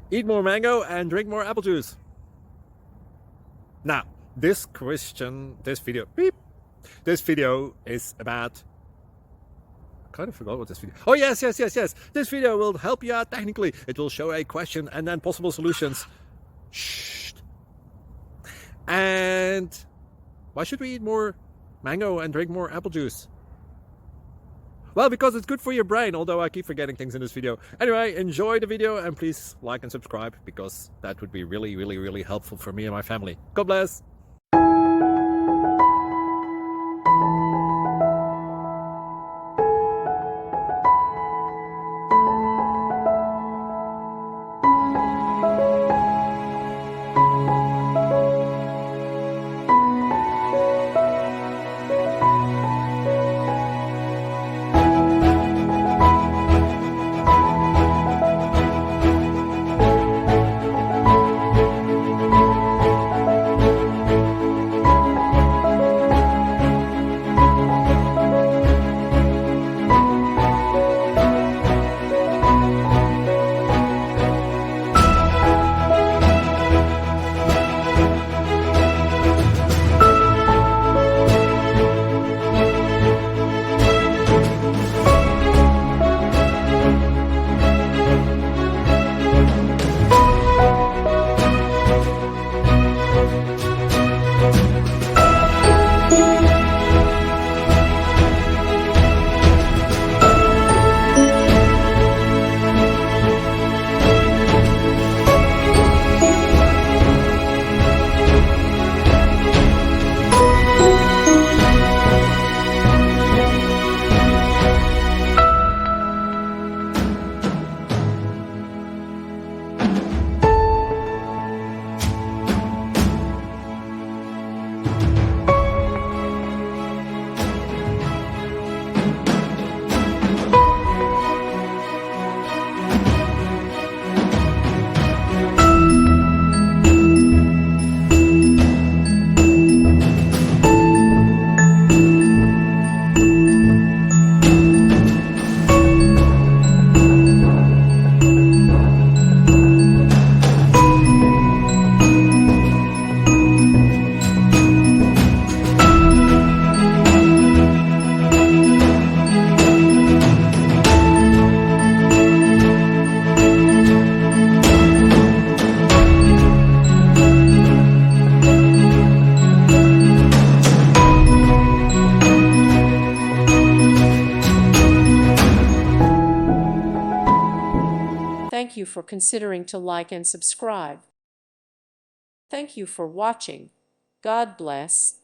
Eat more mango and drink more apple juice. Now, this video is about, I kind of forgot what this video. Oh, yes. This video will help you out technically. It will show a question and then possible solutions. Shh. And why should we eat more mango and drink more apple juice? Well, because it's good for your brain, although I keep forgetting things in this video. Anyway, enjoy the video and please like and subscribe, because that would be really helpful for me and my family. God bless! Thank you for considering to like and subscribe. Thank you for watching. God bless.